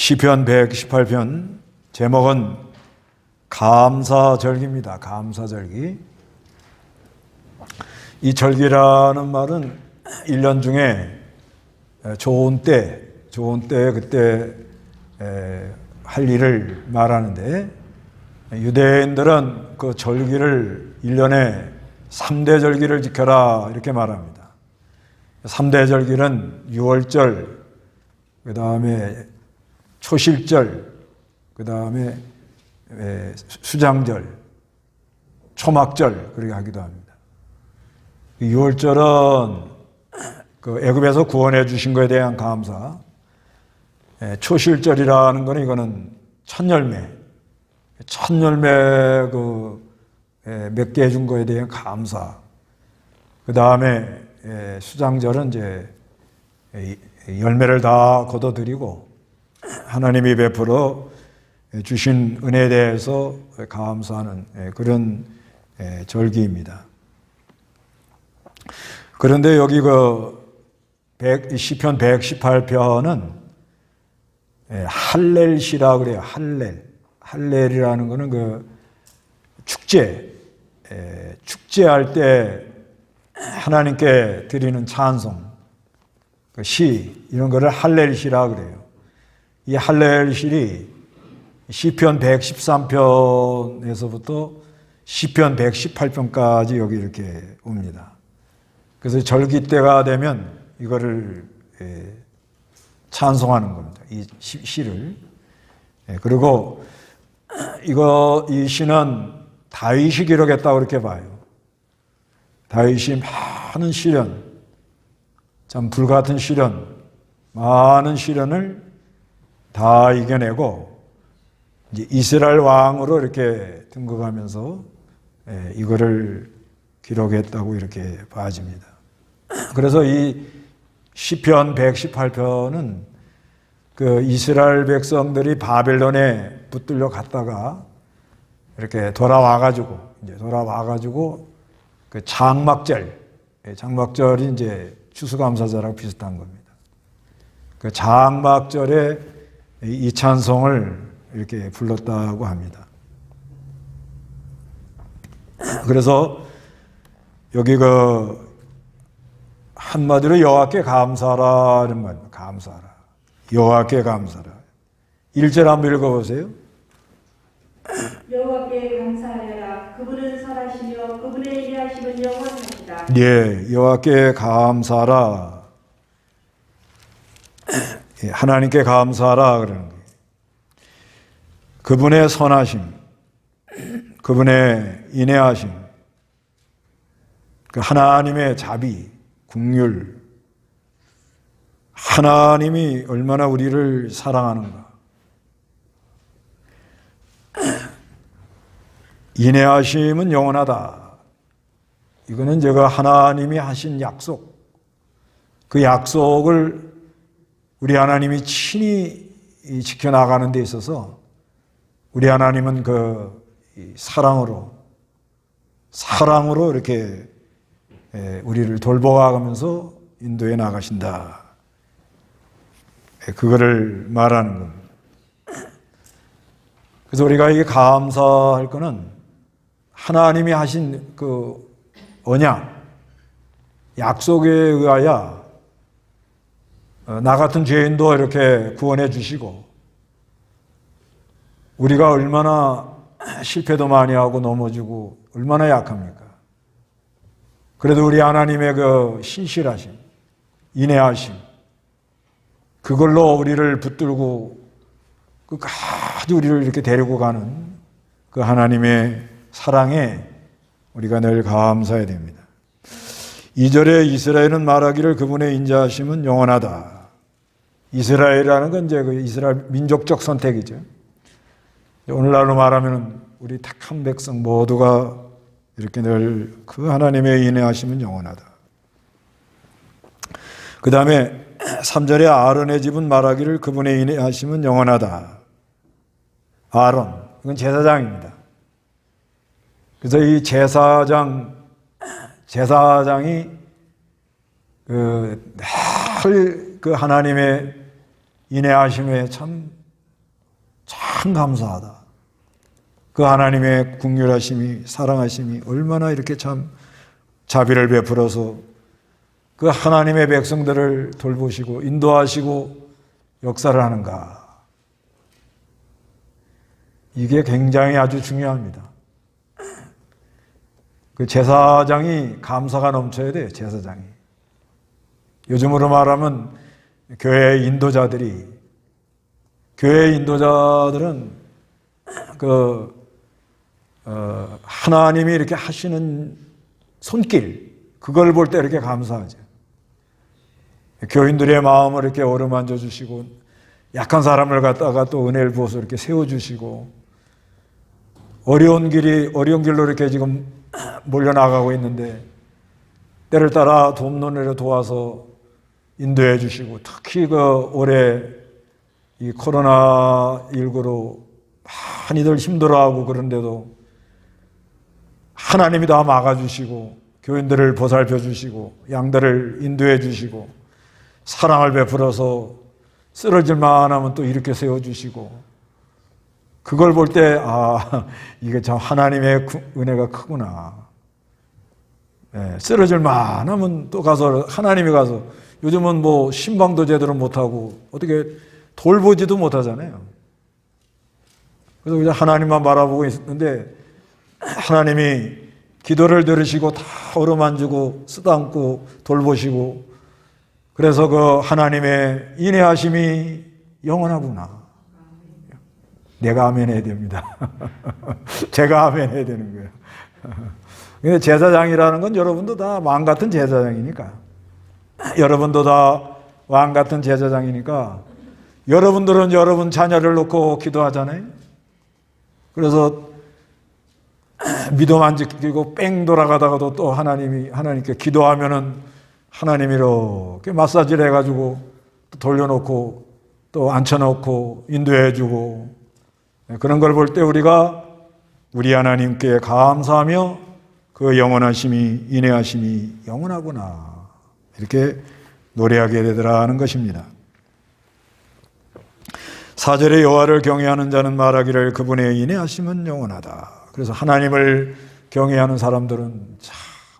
시편 118편 제목은 감사절기입니다. 감사절기. 이 절기라는 말은 1년 중에 좋은 때에 그때 할 일을 말하는데, 유대인들은 그 절기를 1년에 3대 절기를 지켜라 이렇게 말합니다. 3대 절기는 유월절, 그 다음에 초실절, 그 다음에 수장절, 초막절 그렇게 하기도 합니다. 유월절은 그 애굽에서 구원해 주신 것에 대한 감사, 초실절이라는 거는 이거는 첫 열매 몇 개 해준 것에 대한 감사. 그 다음에 수장절은 이제 열매를 다 거둬들이고 하나님이 베풀어 주신 은혜에 대해서 감사하는 그런 절기입니다. 그런데 여기 시편 118편은 할렐시라 그래요. 할렐이라는 거는 그 축제할 때 하나님께 드리는 찬송, 그 시, 이런 거를 할렐시라 그래요. 이 할렐시리 시편 113편에서부터 시편 118편까지 여기 이렇게 옵니다. 그래서 절기 때가 되면 이거를 찬송하는 겁니다. 이 시를. 그리고 이 시는 다윗이 기록했다고 그렇게 봐요. 다윗이 많은 시련, 참 불같은 시련, 많은 시련을 다 이겨내고 이제 이스라엘 왕으로 이렇게 등극하면서 이거를 기록했다고 이렇게 봐집니다. 그래서 이 시편 118편은 그 이스라엘 백성들이 바벨론에 붙들려 갔다가 이렇게 돌아와가지고 그 장막절이 이제 추수감사절하고 비슷한 겁니다. 그 장막절에 이 찬송을 이렇게 불렀다고 합니다. 그래서 여기 한마디로 여호와께 감사하라는 말입니다. 감사하라. 여호와께 감사하라. 1절 한번 읽어보세요. 여호와께 감사하여라. 그분은 선하시며 그분의 인하심은 영원하시다. 예, 여호와께 감사하라. 하나님께 감사하라 그러는 거예요. 그분의 선하심, 그분의 인애하심, 그 하나님의 자비, 긍휼, 하나님이 얼마나 우리를 사랑하는가. 인애하심은 영원하다. 이거는 제가 하나님이 하신 약속, 그 약속을 우리 하나님이 친히 지켜나가는 데 있어서 우리 하나님은 그 사랑으로 이렇게 우리를 돌보아가면서 인도해 나가신다. 그거를 말하는 겁니다. 그래서 우리가 이게 감사할 거는 하나님이 하신 그 언약, 약속에 의하여 나 같은 죄인도 이렇게 구원해 주시고, 우리가 얼마나 실패도 많이 하고 넘어지고 얼마나 약합니까? 그래도 우리 하나님의 그 신실하심, 인애하심, 그걸로 우리를 붙들고 끝까지 우리를 이렇게 데리고 가는 그 하나님의 사랑에 우리가 늘 감사해야 됩니다. 2절에 이스라엘은 말하기를 그분의 인자하심은 영원하다. 이스라엘이라는 건 이제 그 이스라엘 민족적 선택이죠. 오늘날로 말하면 우리 택한 백성 모두가 이렇게 늘 그 하나님의 인애하심은 영원하다. 그 다음에 3절에 아론의 집은 말하기를 그분의 인애하심은 영원하다. 아론, 이건 제사장입니다. 그래서 이 제사장이 늘 그 하나님의 인애하심에 참 참 감사하다. 그 하나님의 긍휼하심이, 사랑하심이 얼마나 이렇게 참 자비를 베풀어서 그 하나님의 백성들을 돌보시고 인도하시고 역사를 하는가. 이게 굉장히 아주 중요합니다. 그 제사장이 감사가 넘쳐야 돼요, 제사장이. 요즘으로 말하면 교회 인도자들은 하나님이 이렇게 하시는 손길, 그걸 볼 때 이렇게 감사하죠. 교인들의 마음을 이렇게 어루만져 주시고, 약한 사람을 갖다가 또 은혜를 부어서 이렇게 세워주시고, 어려운 길로 이렇게 지금 몰려나가고 있는데, 때를 따라 돕는 도와서 인도해 주시고, 특히 올해 이 코로나19로 많이들 힘들어하고 그런데도 하나님이 다 막아주시고, 교인들을 보살펴 주시고, 양들을 인도해 주시고, 사랑을 베풀어서 쓰러질만 하면 또 이렇게 세워주시고, 그걸 볼 때, 이게 참 하나님의 은혜가 크구나. 쓰러질만 하면 또 가서, 하나님이 가서, 요즘은 뭐 신방도 제대로 못하고, 어떻게 돌보지도 못하잖아요. 그래서 그냥 하나님만 바라보고 있는데, 하나님이 기도를 들으시고 다 어루만지고 쓰다듬고 돌보시고, 그래서 그 하나님의 인내하심이 영원하구나. 내가 아멘 해야 됩니다. 제가 아멘 해야 되는 거예요. 근데 제사장이라는 건 여러분도 다 왕 같은 제사장이니까. 여러분도 다 왕 같은 제사장이니까 여러분들은 여러분 자녀를 놓고 기도하잖아요. 그래서 믿음 안 지키고 뺑 돌아가다가도 또 하나님께 기도하면은 하나님이 이렇게 마사지를 해가지고 또 돌려놓고 또 앉혀놓고 인도해주고, 그런 걸 볼 때 우리가 우리 하나님께 감사하며 그 영원하심이, 인내하심이 영원하구나, 이렇게 노래하게 되더라는 것입니다. 4절에 여호와를 경외하는 자는 말하기를 그분의 인내하심은 영원하다. 그래서 하나님을 경외하는 사람들은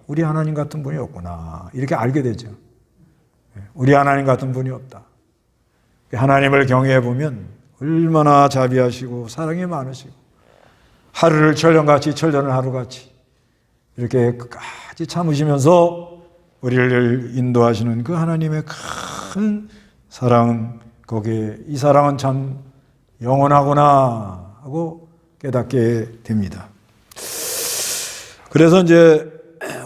우리 하나님 같은 분이 없구나, 이렇게 알게 되죠. 우리 하나님 같은 분이 없다. 하나님을 경외해 보면 얼마나 자비하시고 사랑이 많으시고, 하루를 천년같이, 천년을 하루같이 이렇게 끝까지 참으시면서 우리를 인도하시는 그 하나님의 큰 사랑, 거기에 이 사랑은 참 영원하구나 하고 깨닫게 됩니다. 그래서 이제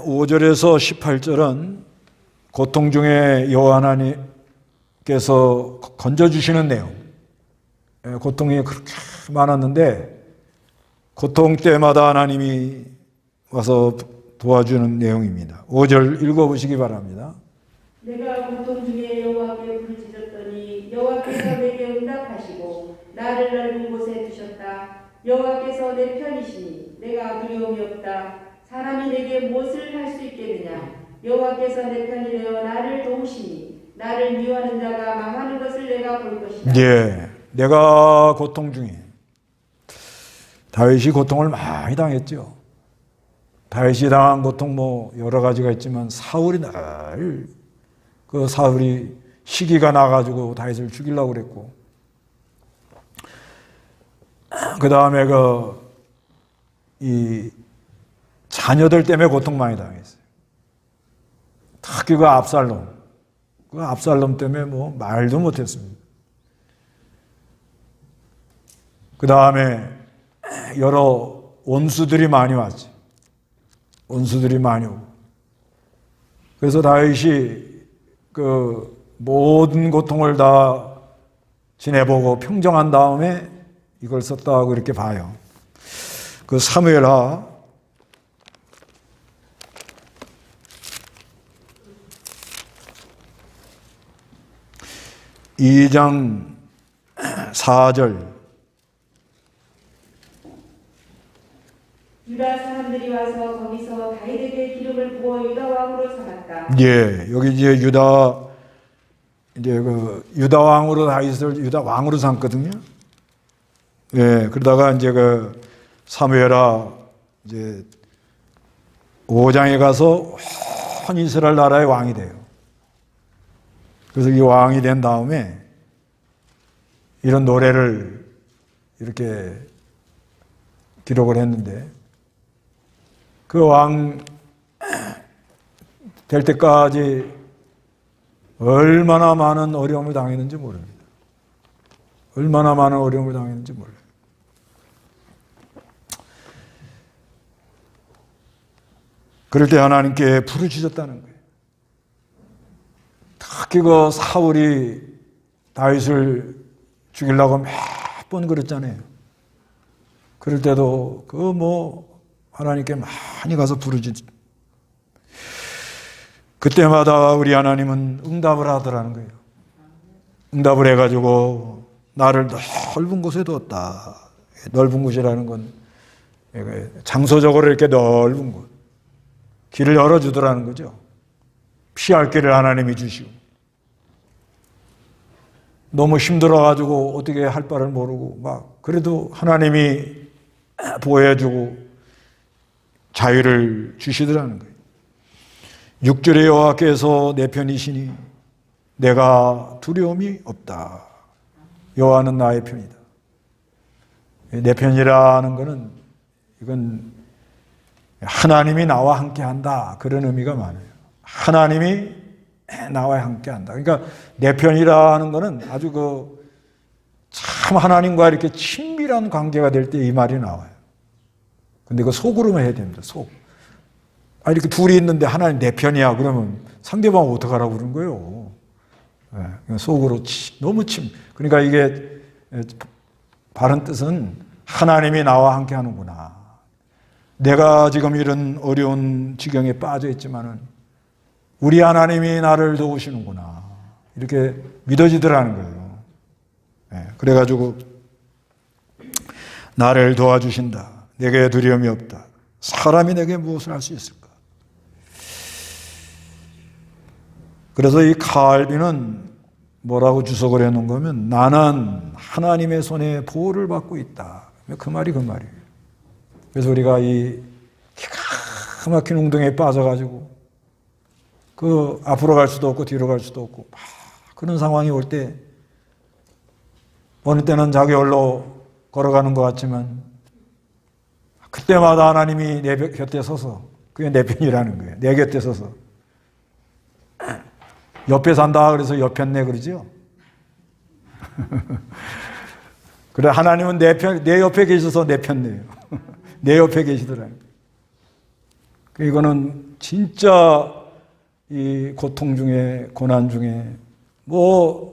5절에서 18절은 고통 중에 여호와 하나님께서 건져주시는 내용, 고통이 그렇게 많았는데 고통 때마다 하나님이 와서 도와주는 내용입니다. 5절 읽어보시기 바랍니다. 내가 고통 중에 여호와께 부르짖었더니 여호와께서 내게 응답하시고 나를 넓은 곳에 두셨다. 여호와께서 내 편이시니 내가 두려움이 없다. 사람이 내게 무엇을 할 수 있겠느냐. 여호와께서 내 편이 되어 나를 도우시니 나를 미워하는 자가 망하는 것을 내가 볼 것이다. 예, 내가 고통 중에, 다윗이 고통을 많이 당했죠. 다윗이 당한 고통 뭐 여러 가지가 있지만 사울이 늘 그 사울이 시기가 나가지고 다윗을 죽이려고 그랬고, 그 다음에 이 자녀들 때문에 고통 많이 당했어요. 특히 그 압살롬 때문에 뭐 말도 못했습니다. 그 다음에 여러 원수들이 많이 왔지. 원수들이 많이 오고. 그래서 다윗이 그 모든 고통을 다 지내보고 평정한 다음에 이걸 썼다고 이렇게 봐요. 그 사무엘하 2장 4절. 유다 사람들이 와서 거기서 다윗에게 기름을 부어 유다 왕으로 삼았다. 예, 여기 이제 유다 왕으로 다윗을 유다 왕으로 삼거든요. 예, 그러다가 이제 그 사무엘하 이제 5장에 가서 온 이스라엘 나라의 왕이 돼요. 그래서 이 왕이 된 다음에 이런 노래를 이렇게 기록을 했는데 그 왕 될 때까지 얼마나 많은 어려움을 당했는지 모릅니다. 얼마나 많은 어려움을 당했는지 몰라요. 그럴 때 하나님께 부르짖었다는 거예요. 특히 그 사울이 다윗을 죽이려고 몇 번 그랬잖아요. 그럴 때도 하나님께 많이 가서 부르짖. 그때마다 우리 하나님은 응답을 하더라는 거예요. 응답을 해가지고 나를 넓은 곳에 뒀다. 넓은 곳이라는 건 장소적으로 이렇게 넓은 곳. 길을 열어주더라는 거죠. 피할 길을 하나님이 주시고. 너무 힘들어가지고 어떻게 할 바를 모르고 그래도 하나님이 보호해주고 자유를 주시더라는 거예요. 6절에 여호와께서 내 편이시니 내가 두려움이 없다. 여호와는 나의 편이다. 내 편이라는 것은 이건 하나님이 나와 함께한다. 그런 의미가 많아요. 하나님이 나와 함께한다. 그러니까 내 편이라는 것은 아주 참 하나님과 이렇게 친밀한 관계가 될 때 이 말이 나와요. 근데 그 속으로만 해야 됩니다. 속. 이렇게 둘이 있는데 하나님 내 편이야. 그러면 상대방 어떡하라고 그러는 거예요. 네, 속으로 너무 그러니까 이게 바른 뜻은 하나님이 나와 함께 하는구나. 내가 지금 이런 어려운 지경에 빠져 있지만은 우리 하나님이 나를 도우시는구나. 이렇게 믿어지더라는 거예요. 네, 그래가지고 나를 도와주신다. 내게 두려움이 없다. 사람이 내게 무엇을 할 수 있을까? 그래서 이 칼빈은 뭐라고 주석을 해놓은 거면 나는 하나님의 손에 보호를 받고 있다. 그 말이에요. 그래서 우리가 이 기가 막힌 웅덩이에 빠져가지고 앞으로 갈 수도 없고 뒤로 갈 수도 없고 그런 상황이 올 때 어느 때는 자기 홀로 걸어가는 것 같지만 그때마다 하나님이 내 곁에 서서 그게 내 편이라는 거예요. 내 곁에 서서 옆에 산다 그래서 옆편네 그러죠. 그래 하나님은 내 옆에 계셔서 내 편네요. 내 옆에 계시더라고요. 이거는 진짜 이 고통 중에 고난 중에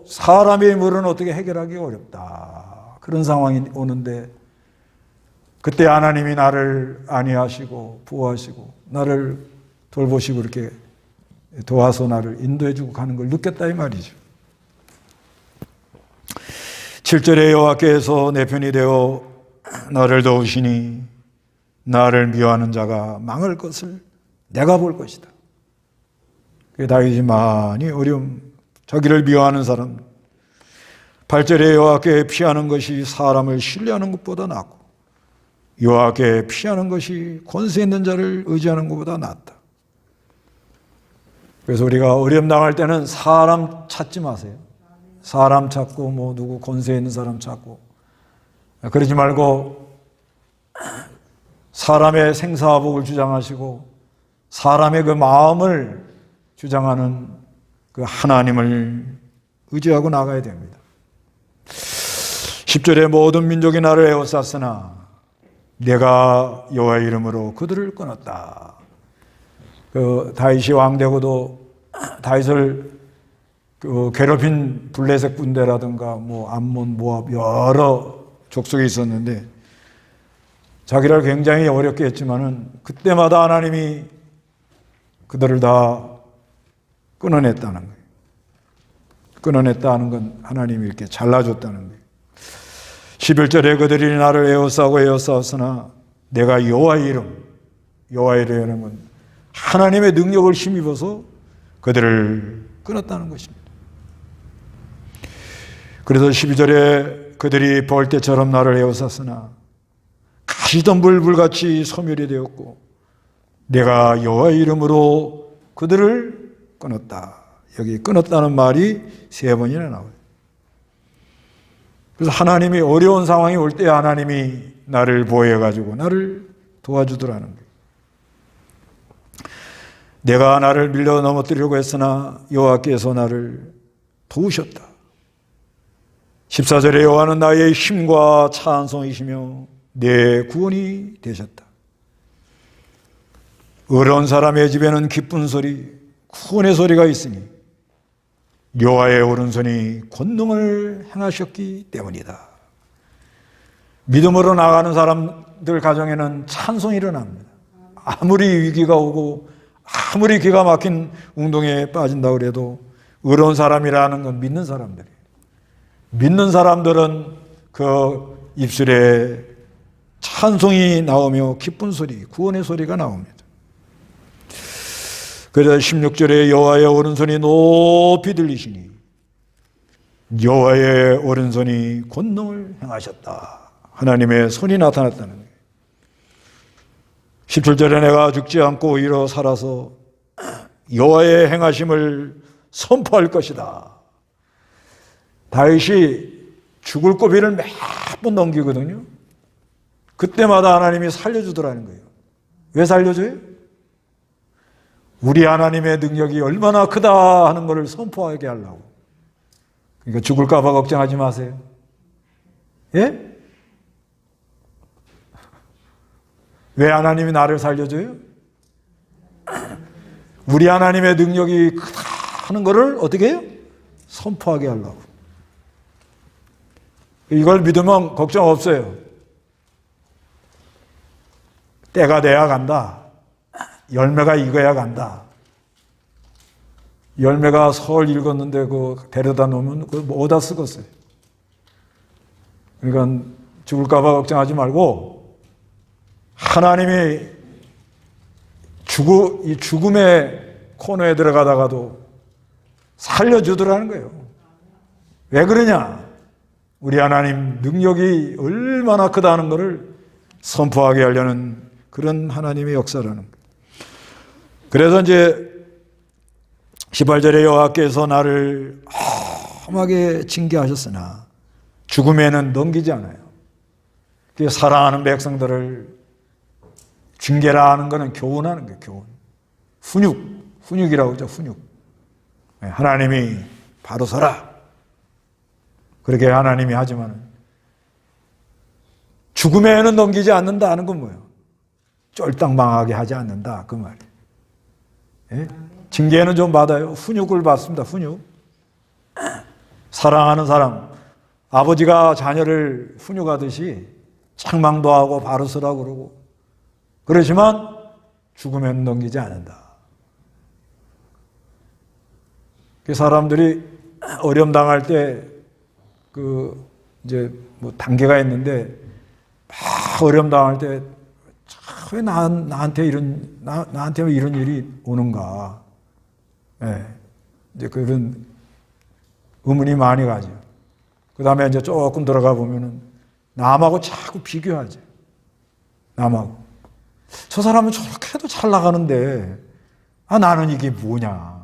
사람의 물은 어떻게 해결하기 어렵다. 그런 상황이 오는데 그때 하나님이 나를 안위하시고 보호하시고 나를 돌보시고 이렇게 도와서 나를 인도해주고 가는 걸 느꼈다 이 말이죠. 7절에 여호와께서 내 편이 되어 나를 도우시니 나를 미워하는 자가 망할 것을 내가 볼 것이다. 다윗이 많이 자기를 미워하는 사람. 8절에 여호와께 피하는 것이 사람을 신뢰하는 것보다 낫고 여호와께 피하는 것이 권세 있는 자를 의지하는 것보다 낫다. 그래서 우리가 어려움 당할 때는 사람 찾지 마세요. 사람 찾고 누구 권세 있는 사람 찾고 그러지 말고 사람의 생사복을 주장하시고 사람의 그 마음을 주장하는 그 하나님을 의지하고 나가야 됩니다. 10절에 모든 민족이 나를 에워쌌으나 내가 여호와의 이름으로 그들을 끊었다. 다윗이 왕되고도 다윗을 괴롭힌 블레셋 군대라든가 암몬, 모압 여러 족속이 있었는데 자기를 굉장히 어렵게 했지만은 그때마다 하나님이 그들을 다 끊어냈다는 거예요. 끊어냈다는 건 하나님이 이렇게 잘라줬다는 거예요. 11절에 그들이 나를 에워싸었으나 내가 여호와의 이름은 하나님의 능력을 힘입어서 그들을 끊었다는 것입니다. 그래서 12절에 그들이 벌떼처럼 나를 에워쌌으나 가시덤불불같이 소멸이 되었고 내가 여호와의 이름으로 그들을 끊었다. 여기 끊었다는 말이 3번이나 나와요. 그래서 하나님이 어려운 상황이 올 때 하나님이 나를 보호해가지고 나를 도와주더라는 거예요. 내가 나를 밀려 넘어뜨리려고 했으나 여호와께서 나를 도우셨다. 14절에 여호와는 나의 힘과 찬송이시며 내 구원이 되셨다. 어려운 사람의 집에는 기쁜 소리, 구원의 소리가 있으니 여호와의 오른손이 권능을 행하셨기 때문이다. 믿음으로 나가는 사람들 가정에는 찬송이 일어납니다. 아무리 위기가 오고 아무리 기가 막힌 운동에 빠진다고 해도 어려운 사람이라는 건 믿는 사람들이에요. 믿는 사람들은 그 입술에 찬송이 나오며 기쁜 소리, 구원의 소리가 나옵니다. 그래서 16절에 여호와의 오른손이 높이 들리시니 여호와의 오른손이 권능을 행하셨다. 하나님의 손이 나타났다는 거예요. 17절에 내가 죽지 않고 오히려 살아서 여호와의 행하심을 선포할 것이다. 다윗이 죽을 고비를 몇 번 넘기거든요. 그때마다 하나님이 살려주더라는 거예요. 왜 살려줘요? 우리 하나님의 능력이 얼마나 크다 하는 것을 선포하게 하려고. 그러니까 죽을까 봐 걱정하지 마세요. 예? 왜 하나님이 나를 살려줘요? 우리 하나님의 능력이 크다 하는 것을 어떻게 해요? 선포하게 하려고. 이걸 믿으면 걱정 없어요. 때가 돼야 간다. 열매가 익어야 간다. 열매가 설 익었는데 그 데려다 놓으면 그거 뭐 어디다 쓰겠어요. 그러니까 죽을까 봐 걱정하지 말고 하나님이 이 죽음의 코너에 들어가다가도 살려주더라는 거예요. 왜 그러냐? 우리 하나님 능력이 얼마나 크다는 것을 선포하게 하려는 그런 하나님의 역사라는 거예요. 그래서 이제 18절에 여호와께서 나를 험하게 징계하셨으나 죽음에는 넘기지 않아요. 사랑하는 백성들을 징계라 하는 것은 교훈하는 거예요. 교훈. 훈육이라고 하죠. 훈육. 하나님이 바로 서라. 그렇게 하나님이 하지만 죽음에는 넘기지 않는다 하는 건 뭐예요? 쫄딱 망하게 하지 않는다 그 말이에요. 예? 징계는 좀 받아요. 훈육을 받습니다. 훈육. 사랑하는 사람, 아버지가 자녀를 훈육하듯이 책망도 하고 바로 서라고 그러고 그러지만 죽으면 넘기지 않는다. 사람들이 어려움 당할 때 이제 뭐 단계가 있는데 막 어려움 당할 때 왜 나한테 왜 이런 일이 오는가? 예. 이제 그런 의문이 많이 가죠. 그 다음에 이제 조금 들어가 보면은 남하고 자꾸 비교하죠. 남하고. 저 사람은 저렇게 해도 잘 나가는데, 나는 이게 뭐냐.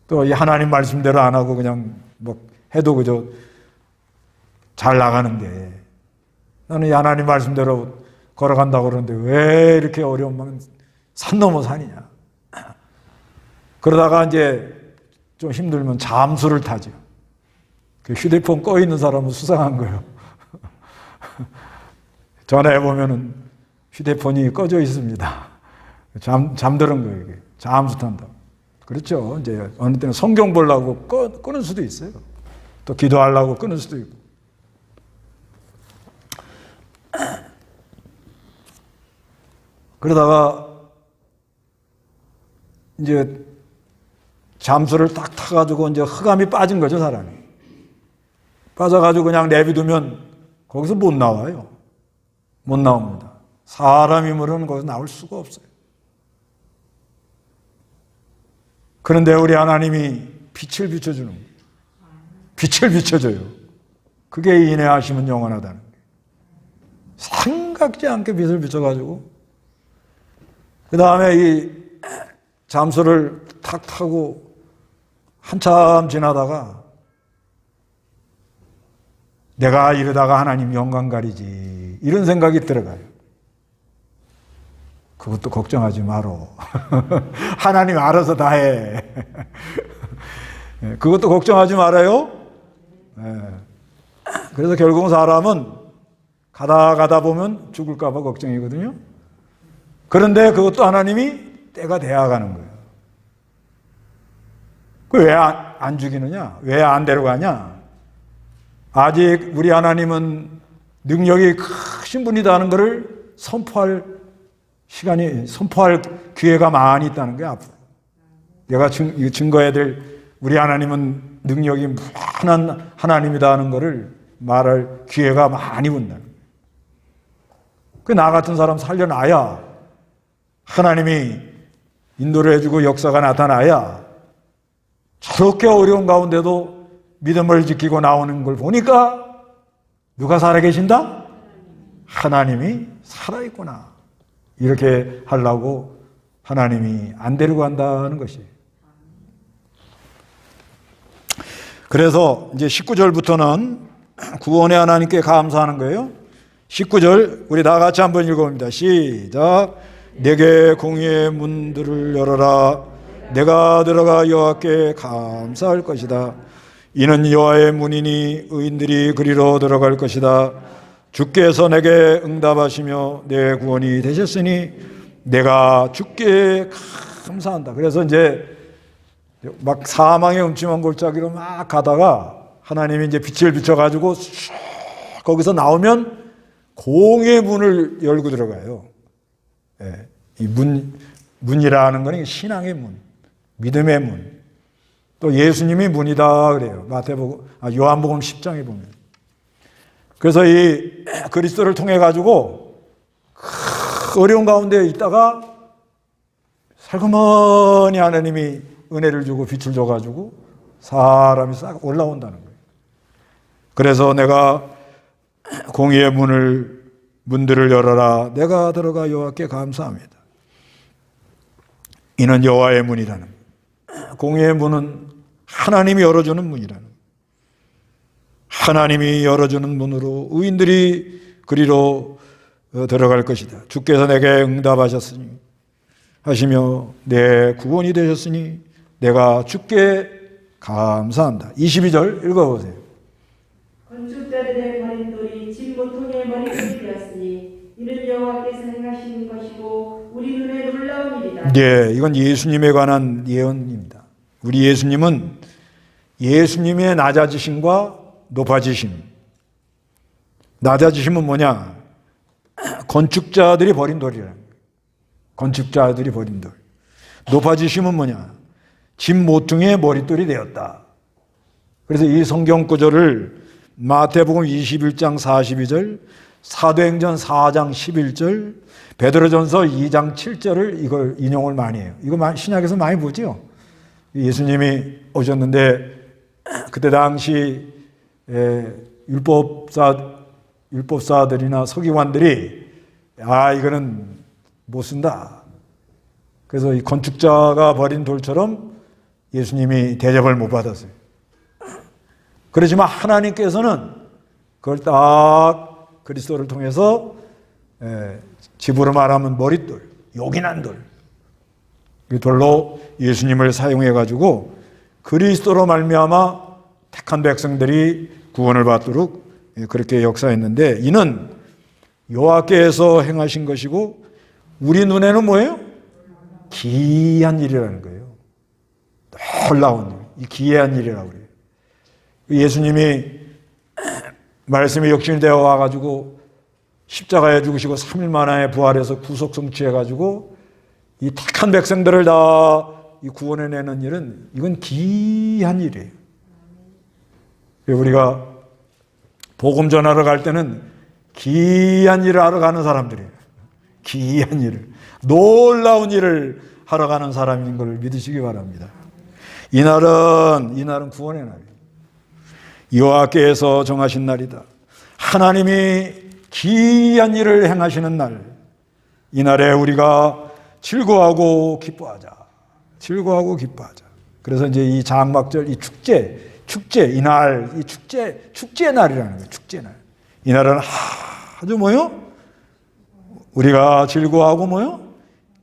또 이 하나님 말씀대로 안 하고 그냥 뭐 해도 그저 잘 나가는데, 나는 이 하나님 말씀대로 걸어간다고 그러는데 왜 이렇게 어려우면 산 넘어 산이냐. 그러다가 이제 좀 힘들면 잠수를 타죠. 휴대폰 꺼 있는 사람은 수상한 거예요. 전화해보면은 휴대폰이 꺼져 있습니다. 잠드는 거예요. 이게. 잠수 탄다. 그렇죠. 이제 어느 때는 성경 보려고 끊을 수도 있어요. 또 기도하려고 끊을 수도 있고. 그러다가 이제 잠수를 딱 타가지고 이제 흑암이 빠진 거죠, 사람이. 빠져가지고 그냥 내비두면 거기서 못 나와요. 못 나옵니다. 사람이면은 거기서 나올 수가 없어요. 그런데 우리 하나님이 빛을 비춰주는 거예요. 빛을 비춰줘요. 그게 인내하심은 영원하다는 거예요. 생각지 않게 빛을 비춰가지고 그 다음에 이 잠수를 탁 타고 한참 지나다가 내가 이러다가 하나님 영광 가리지 이런 생각이 들어가요. 그것도 걱정하지 마로. 하나님 알아서 다 해. 그것도 걱정하지 말아요. 그래서 결국은 사람은 가다 보면 죽을까 봐 걱정이거든요. 그런데 그것도 하나님이 때가 돼야 가는 거예요. 왜 안 죽이느냐? 왜 안 데려가냐? 아직 우리 하나님은 능력이 크신 분이다는 것을 선포할 기회가 많이 있다는 거야, 앞으로. 내가 증거해야 될 우리 하나님은 능력이 무한한 하나님이다는 것을 말할 기회가 많이 온다는 거야. 나 같은 사람 살려놔야 하나님이 인도를 해주고 역사가 나타나야 저렇게 어려운 가운데도 믿음을 지키고 나오는 걸 보니까 누가 살아계신다? 하나님이 살아있구나. 이렇게 하려고 하나님이 안 데리고 간다는 것이에요. 그래서 이제 19절부터는 구원의 하나님께 감사하는 거예요. 19절 우리 다 같이 한번 읽어봅니다. 시작. 내게 공의의 문들을 열어라. 내가 들어가 여호와께 감사할 것이다. 이는 여호와의 문이니 의인들이 그리로 들어갈 것이다. 주께서 내게 응답하시며 내 구원이 되셨으니 내가 주께 감사한다. 그래서 이제 막 사망의 음침한 골짜기로 막 가다가 하나님이 이제 빛을 비춰가지고 거기서 나오면 공의 문을 열고 들어가요. 예, 이 문이라는 거는 신앙의 문, 믿음의 문. 또 예수님이 문이다 그래요. 요한복음 10장에 보면. 그래서 이 그리스도를 통해 가지고 어려운 가운데 있다가 살그머니 하나님이 은혜를 주고 빛을 줘가지고 사람이 싹 올라온다는 거예요. 그래서 내가 공의의 문들을 열어라. 내가 들어가 여호와께 감사합니다. 이는 여호와의 문이라는 거예요. 공의의 문은 하나님이 열어주는 문이라는 거예요. 하나님이 열어주는 문으로 의인들이 그리로 들어갈 것이다. 주께서 내게 응답하셨으니 하시며 내 구원이 되셨으니 내가 주께 감사한다. 22절 읽어보세요. 건축자들의 버린 돌이 진 모퉁이의 머리털이 되었으니 이는 여호와께서 행하신 것이고 우리 눈에 놀라운 일이다. 네, 이건 예수님에 관한 예언입니다. 우리 예수님은 예수님의 낮아지심과 높아지심. 낮아지심은 뭐냐? 건축자들이 버린 돌이라는 거예요. 건축자들이 버린 돌. 높아지심은 뭐냐? 진 모퉁이의 머릿돌이 되었다. 그래서 이 성경 구절을 마태복음 21장 42절, 사도행전 4장 11절, 베드로전서 2장 7절을 이걸 인용을 많이 해요. 이거 신약에서 많이 보죠. 예수님이 오셨는데 그때 당시 율법사들이나 서기관들이 이거는 못 쓴다. 그래서 이 건축자가 버린 돌처럼 예수님이 대접을 못 받았어요. 그렇지만 하나님께서는 그걸 딱 그리스도를 통해서 집으로 말하면 머릿돌, 요긴한 돌, 이 돌로 예수님을 사용해 가지고 그리스도로 말미암아 택한 백성들이 구원을 받도록 그렇게 역사했는데 이는 여호와께서 행하신 것이고 우리 눈에는 뭐예요? 기이한 일이라는 거예요. 놀라운 일, 이 기이한 일이라고 그래요. 예수님이 말씀이 역신이 되어 와가지고 십자가에 죽으시고 3일 만에 부활해서 구속 성취해가지고 이 택한 백성들을 다 이 구원해내는 일은 이건 기이한 일이에요. 우리가 복음 전하러 갈 때는 기이한 일을 하러 가는 사람들이에요. 기이한 일을, 놀라운 일을 하러 가는 사람인 걸 믿으시기 바랍니다. 이날은 구원의 날이에요. 여호와께서 정하신 날이다. 하나님이 기이한 일을 행하시는 날, 이 날에 우리가 즐거워하고 기뻐하자. 즐거워하고 기뻐하자. 그래서 이제 이 장막절, 이 축제, 이날, 이 축제의 날이라는 거예요. 축제 날. 이 날은 아주 뭐요? 우리가 즐거워하고 뭐요?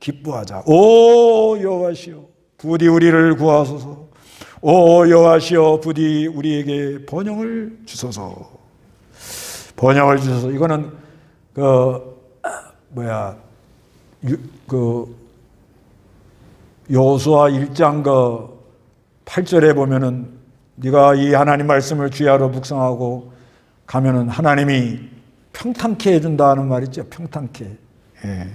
기뻐하자. 오 여호와시여, 부디 우리를 구하소서. 오 여호와시여, 부디 우리에게 번영을 주소서. 번영을 주소서. 이거는 여호수아 1장 8절에 보면은 네가 이 하나님 말씀을 주야로 묵상하고 가면은 하나님이 평탄케 해준다는 말 있죠. 평탄케. 예.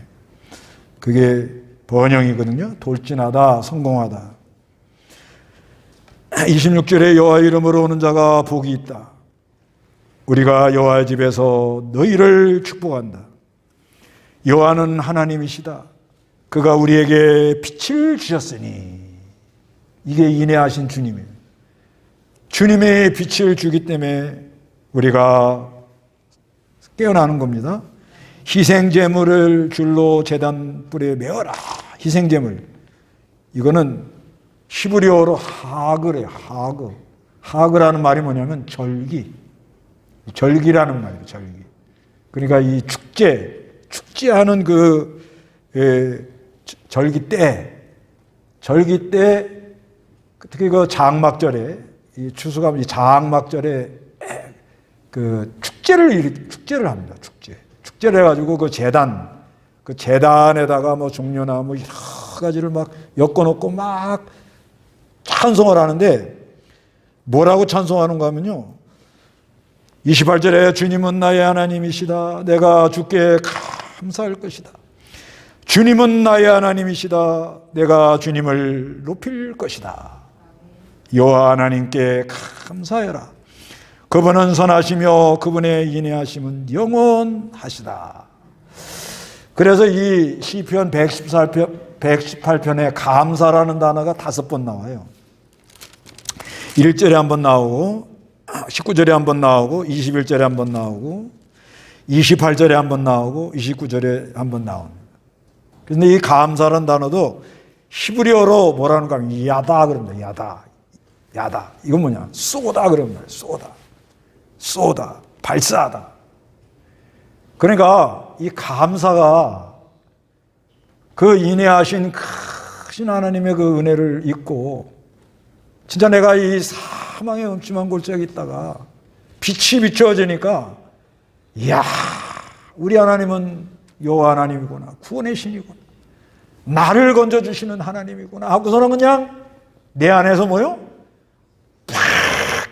그게 번영이거든요. 돌진하다, 성공하다. 26절에 여호와 이름으로 오는 자가 복이 있다. 우리가 여호와의 집에서 너희를 축복한다. 여호와는 하나님이시다. 그가 우리에게 빛을 주셨으니, 이게 인내하신 주님이에요. 주님의 빛을 주기 때문에 우리가 깨어나는 겁니다. 희생제물을 줄로 제단 뿔에 메어라. 희생제물. 이거는 히브리어로 하그래요. 하그라는 말이 뭐냐면 절기라는 말이에요. 절기. 그러니까 이 축제하는 절기 때 특히 그 장막절에, 이 추수감, 이 장막절에 그 축제를 합니다. 축제를 해가지고 그 재단에다가 뭐 종려나 뭐 여러 가지를 막 엮어놓고 막 찬송을 하는데, 뭐라고 찬송하는가 하면요, 28절에 주님은 나의 하나님이시다. 내가 주께 감사할 것이다. 주님은 나의 하나님이시다. 내가 주님을 높일 것이다. 여호와 하나님께 감사해라. 그분은 선하시며 그분의 인내하심은 영원하시다. 그래서 이 시편 118편에 감사라는 단어가 5번 나와요. 1절에 한번 나오고, 19절에 한번 나오고, 21절에 한번 나오고, 28절에 한번 나오고, 29절에 한번 나옵니다. 그런데 이 감사라는 단어도 히브리어로 뭐라는 가 하면 야다 그럽니다. 야다. 이건 뭐냐? 쏘다 그럽니다. 쏘다. 발사하다. 그러니까 이 감사가 그 인내하신 크신 하나님의 그 은혜를 잊고, 진짜 내가 이 사망의 음침한 골짜기에 있다가 빛이 비춰지니까, 이야, 우리 하나님은 여호와 하나님이구나. 구원의 신이구나. 나를 건져주시는 하나님이구나 하고서는 그냥 내 안에서 뭐요?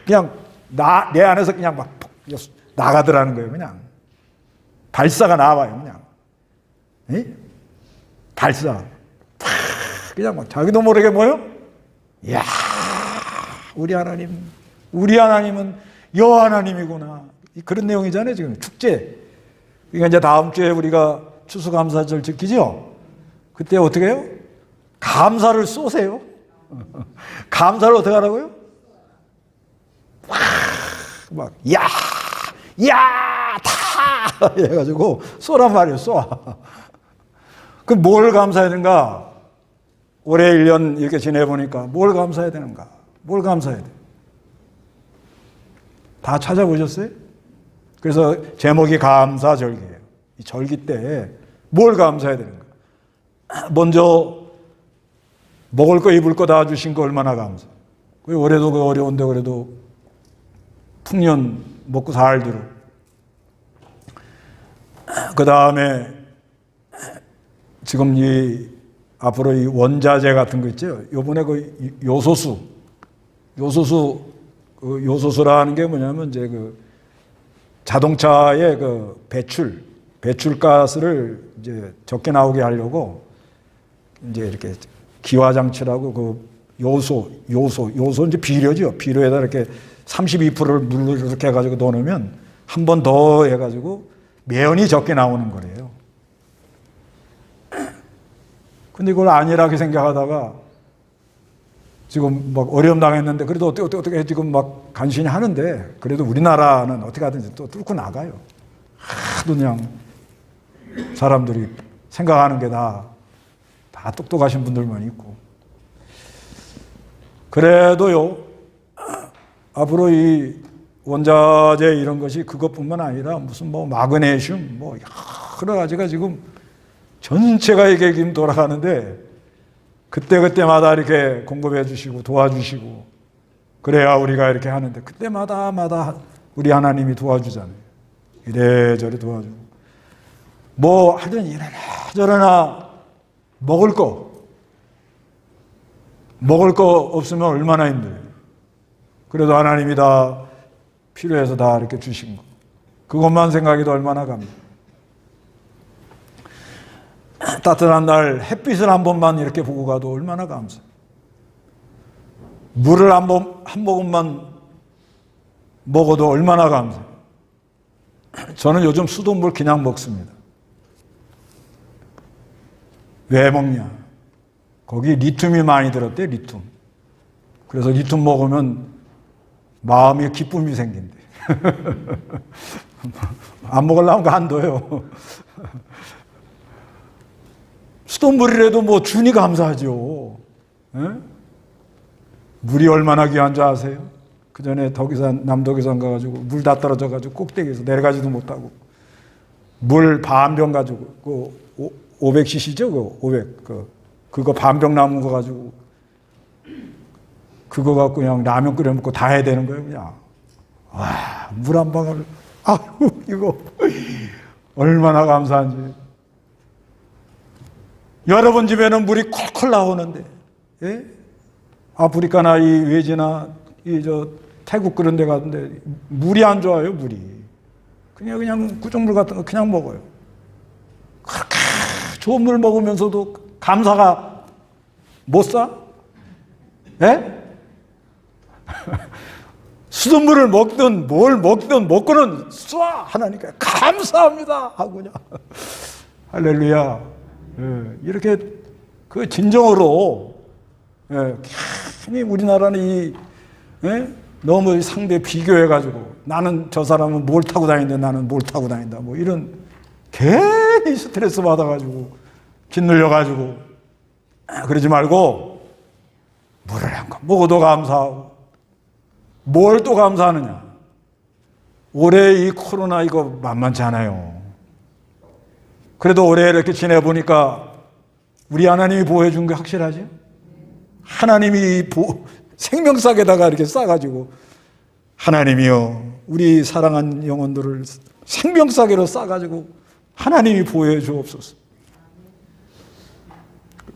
그냥 내 안에서 그냥 막 나가더라는 거예요. 그냥 발사가 나와요. 그냥 발사 그냥 막 자기도 모르게 뭐요? 이야, 우리 하나님은 여호와 하나님이구나. 그런 내용이잖아요. 지금 축제. 그러니까 이제 다음 주에 우리가 추수감사절 지키죠. 그때 어떻게 해요? 감사를 쏘세요. 감사를 어떻게 하라고요? 막 다 해가지고 쏘란 말이에요. 쏘아. 그럼 뭘 감사해야 되는가? 올해 1년 이렇게 지내보니까 뭘 감사해야 되는가? 뭘 감사해야 돼? 다 찾아보셨어요? 그래서 제목이 감사절기예요. 이 절기 때 뭘 감사해야 되는가? 먼저 먹을 거 입을 거 다 주신 거 얼마나 감사. 올해도 그 어려운데 그래도 풍년 먹고 살도록. 그 다음에 지금 앞으로 이 원자재 같은 거 있죠. 요번에 그 요소수라는 게 뭐냐면 이제 그 자동차의 그 배출가스를 이제 적게 나오게 하려고 이제 이렇게 기화장치라고 그 요소 이제 비료죠. 비료에다 이렇게 32%를 물로 이렇게 해가지고 넣어놓으면 한 번 더 해가지고 매연이 적게 나오는 거래요. 근데 이걸 안일하게 생각하다가 지금 막 어려움 당했는데 그래도 어떻게 지금 막 간신히 하는데 그래도 우리나라는 어떻게 하든지 또 뚫고 나가요. 하도 그냥 사람들이 생각하는 게 다 똑똑하신 분들만 있고. 그래도요, 앞으로 이 원자재 이런 것이 그것뿐만 아니라 무슨 뭐 마그네슘 뭐 여러 가지가 지금 전체가 이게 지금 돌아가는데 그때마다 이렇게 공급해 주시고 도와주시고 그래야 우리가 이렇게 하는데 그때마다 우리 하나님이 도와주잖아요. 이래저래 도와주고 뭐 하여튼 이래나 저래나 먹을 거 없으면 얼마나 힘들어요. 그래도 하나님이 다 필요해서 다 이렇게 주신 거. 그것만 생각해도 얼마나 감사. 따뜻한 날 햇빛을 한 번만 이렇게 보고 가도 얼마나 감사. 물을 한 모금만 먹어도 얼마나 감사. 저는 요즘 수돗물 그냥 먹습니다. 왜 먹냐? 거기 리튬이 많이 들었대, 리튬. 그래서 리튬 먹으면 마음에 기쁨이 생긴대. 안 먹으려면 간둬요. 수돗물이라도 뭐 주니 감사하죠. 에? 물이 얼마나 귀한 줄 아세요? 그 전에 남덕이산 가가지고 물 다 떨어져가지고 꼭대기에서 내려가지도 못하고 물 반병 가지고 500cc죠, 그 500 그거 반병 남은 거 가지고 그거 갖고 그냥 라면 끓여 먹고 다 해야 되는 거예요, 그냥. 와, 물 한 방울, 아유, 이거 얼마나 감사한지. 여러분 집에는 물이 콜콜 나오는데, 예? 아프리카나 이 외지나 태국 그런 데 가는데 물이 안 좋아요, 물이. 그냥 구정물 같은 거 그냥 먹어요. 그렇게 좋은 물 먹으면서도 감사가 못 사? 예? 수돗물을 먹든 뭘 먹든 먹고는 쏴! 하나니까 감사합니다! 하고 그냥. 할렐루야. 예, 이렇게 그 진정으로, 예, 괜히 우리나라는 너무 상대 비교해가지고 나는 저 사람은 뭘 타고 다니는데 나는 뭘 타고 다닌다. 뭐 이런 괜히 스트레스 받아가지고 짓눌려가지고 그러지 말고 물을 한 컵 먹어도 감사하고 뭘 또 감사하느냐. 올해 이 코로나 이거 만만치 않아요. 그래도 올해 이렇게 지내보니까 우리 하나님이 보호해준 게 확실하지? 하나님이 생명싹에다가 이렇게 싸가지고 하나님이요 우리 사랑한 영혼들을 생명싸개로 싸가지고 하나님이 보호해 주옵소서.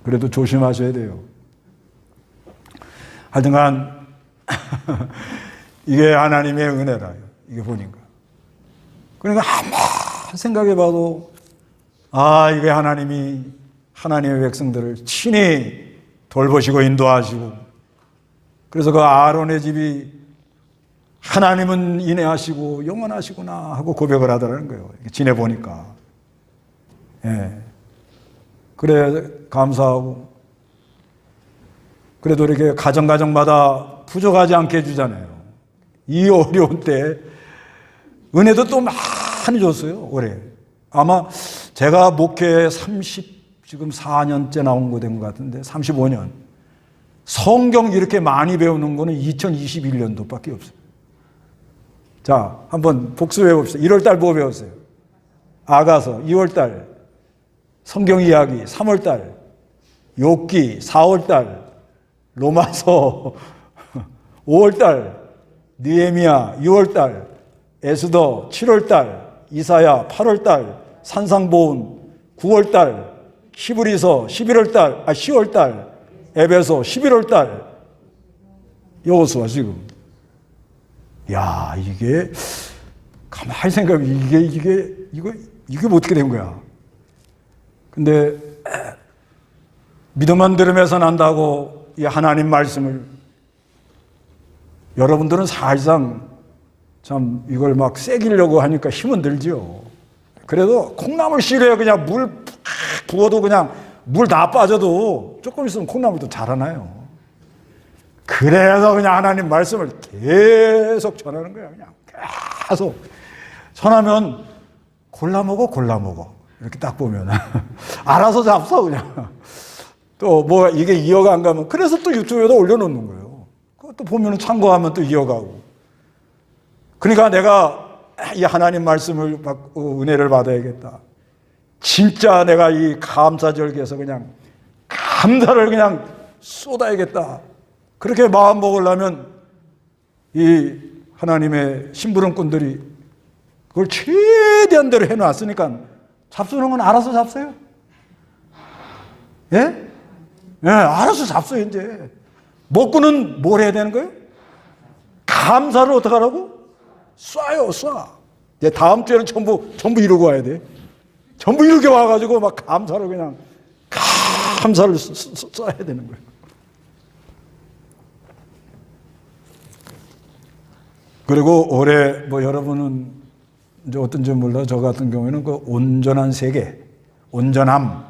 그래도 조심하셔야 돼요. 하여튼간 이게 하나님의 은혜라. 이게 보니까. 그러니까 한번 생각해봐도 이게 하나님의 백성들을 친히 돌보시고 인도하시고 그래서 그 아론의 집이 하나님은 인내하시고 영원하시구나 하고 고백을 하더라는 거예요. 지내보니까. 예. 그래, 감사하고. 그래도 이렇게 가정마다 부족하지 않게 해주잖아요. 이 어려운 때 은혜도 또 많이 줬어요, 올해. 아마 제가 목회 지금 4년째 나온 거 된 것 같은데, 35년. 성경 이렇게 많이 배우는 거는 2021년도밖에 없어요. 자, 한번 복습해 봅시다. 1월달 뭐 배웠어요? 아가서. 2월달 성경 이야기. 3월달 욥기. 4월달 로마서. 5월달 느헤미야. 6월달 에스더. 7월달 이사야. 8월달 산상보훈. 9월달 히브리서. 10월달 에베소. 11월달 여호수아. 지금 야, 이게 가만히 생각하면 이게 어떻게 된 거야? 근데 믿음만 들으면서 난다고 이 하나님 말씀을 여러분들은 사실상 참 이걸 막 새기려고 하니까 힘은 들죠. 그래도 콩나물 씨래요. 그냥 물 부어도 그냥 물 다 빠져도 조금 있으면 콩나물도 자라나요. 그래서 그냥 하나님 말씀을 계속 전하는 거야. 그냥 계속 전하면 골라 먹어. 이렇게 딱 보면 알아서 잡숴 그냥. 또 뭐 이게 이어가 안 가면 그래서 또 유튜브에다 올려놓는 거예요. 또 보면 참고하면 또 이어가고. 그러니까 내가 이 하나님 말씀을 받고 은혜를 받아야겠다. 진짜 내가 이 감사절기에서 그냥 감사를 그냥 쏟아야겠다. 그렇게 마음 먹으려면 이 하나님의 심부름꾼들이 그걸 최대한 대로 해놨으니까 잡수는 건 알아서 잡숴요. 예? 예, 알아서 잡숴요, 이제. 먹고는 뭘 해야 되는 거예요? 감사를 어떻게 하라고? 쏴요. 이제 다음 주에는 전부 이루고 와야 돼. 전부 이렇게 와가지고 막 감사를 그냥 감사를 써야 되는 거예요. 그리고 올해 뭐 여러분은 이제 어떤지 몰라. 저 같은 경우에는 그 온전한 세계, 온전함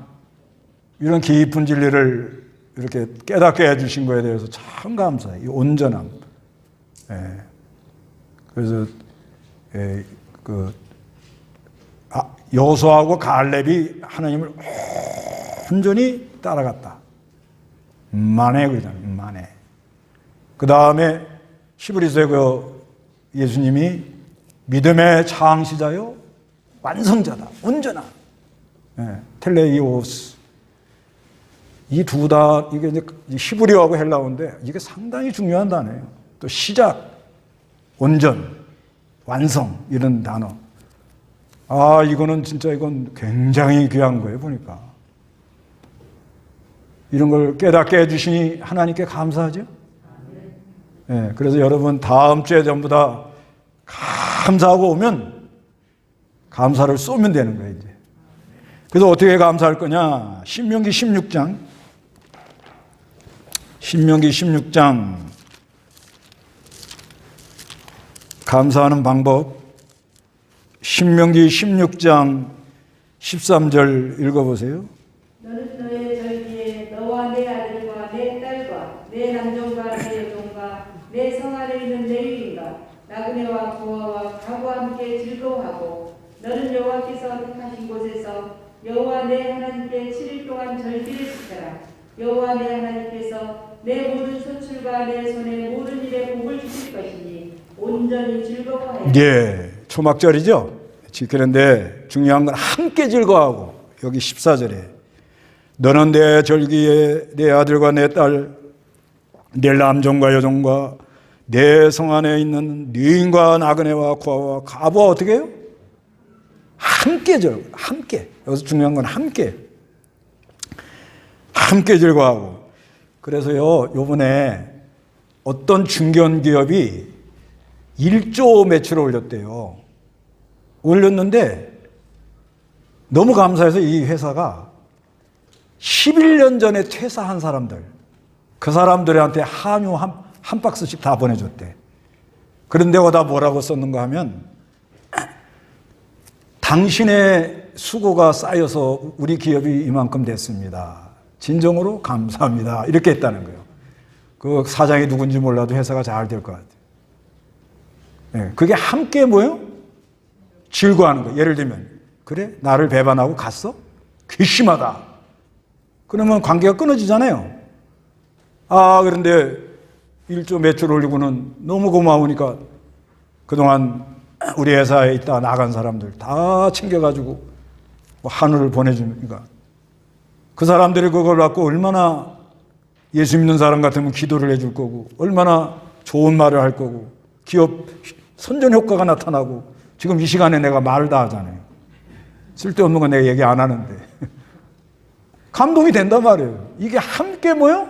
이런 깊은 진리를 이렇게 깨닫게 해주신 거에 대해서 참 감사해요. 이 온전함. 예. 그래서 여호수아하고 갈렙이 하나님을 온전히 따라갔다. 만에 그러잖아요. 만에. 그 다음에 히브리서에 그 예수님이 믿음의 창시자요 완성자다. 온전한. 텔레이오스. 이 두 이게 이제 히브리어하고 헬라어인데 이게 상당히 중요한 단어예요. 또 시작, 온전, 완성 이런 단어. 이거는 진짜 이건 굉장히 귀한 거예요. 보니까 이런 걸 깨닫게 해주시니 하나님께 감사하죠. 네, 그래서 여러분 다음 주에 전부 다 감사하고 오면 감사를 쏘면 되는 거예요. 이제. 그래서 어떻게 감사할 거냐? 신명기 16장 감사하는 방법. 신명기 16장 13절 읽어보세요. 너는 너의 절기에 너와 내 아들과 내 딸과 내 남종과 내 여종과 내 성 안에 있는 내 유인과 나그네와 부하와 가부와 함께 즐거워하고 너는 여호와께서 택하신 곳에서 여호와 내 하나님께 7일 동안 절기를 지켜라. 여호와 내 하나님께서 내 모든 소출과 내 손의 모든 일에 복을 주실 것이니 온전히 즐거워하라. 예, 초막절이죠. 지키는데 중요한 건 함께 즐거워하고 여기 14절에 너는 내 절기에 내 아들과 내 딸, 내 남종과 여종과 내 성 안에 있는 유인과 나그네와 구하와 가부와 어떻게 해요? 함께 즐거워. 함께. 여기서 중요한 건 함께 즐거워하고. 그래서요 요번에 어떤 중견기업이 1조 매출을 올렸대요. 올렸는데 너무 감사해서 이 회사가 11년 전에 퇴사한 사람들, 그 사람들한테 한유 한 박스씩 다 보내줬대. 그런데 거기다 뭐라고 썼는가 하면 당신의 수고가 쌓여서 우리 기업이 이만큼 됐습니다. 진정으로 감사합니다. 이렇게 했다는 거예요. 그 사장이 누군지 몰라도 회사가 잘 될 것 같아요. 네, 그게 함께 뭐예요? 즐거워하는 거예요. 예를 들면 그래? 나를 배반하고 갔어? 괘씸하다. 그러면 관계가 끊어지잖아요. 그런데 1조 매출 올리고는 너무 고마우니까 그동안 우리 회사에 있다 나간 사람들 다 챙겨가지고 한우를 보내주니까 그 사람들이 그걸 갖고 얼마나 예수 믿는 사람 같으면 기도를 해줄 거고 얼마나 좋은 말을 할 거고 기업 선전 효과가 나타나고 지금 이 시간에 내가 말을 다 하잖아요. 쓸데없는 건 내가 얘기 안 하는데 감동이 된단 말이에요. 이게 함께 뭐요?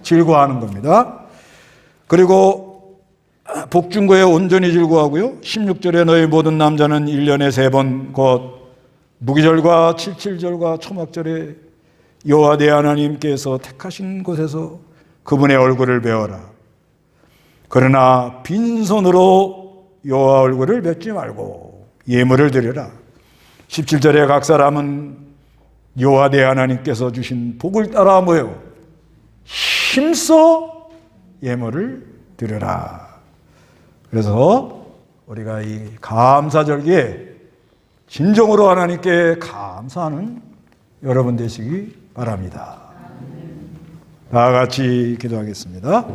즐거워하는 겁니다. 그리고 복중거에 온전히 즐거워하고요. 16절에 너희 모든 남자는 1년에 3번 곧 무기절과 칠칠절과 초막절에 여호와 내 하나님께서 택하신 곳에서 그분의 얼굴을 배워라. 그러나 빈손으로 여호와 얼굴을 뵙지 말고 예물을 드려라. 17절에 각 사람은 여호와 내 하나님께서 주신 복을 따라 뭐예요? 힘써 예물을 드려라. 그래서 우리가 이 감사절기에 진정으로 하나님께 감사하는 여러분 되시기 바랍니다. 다 같이 기도하겠습니다.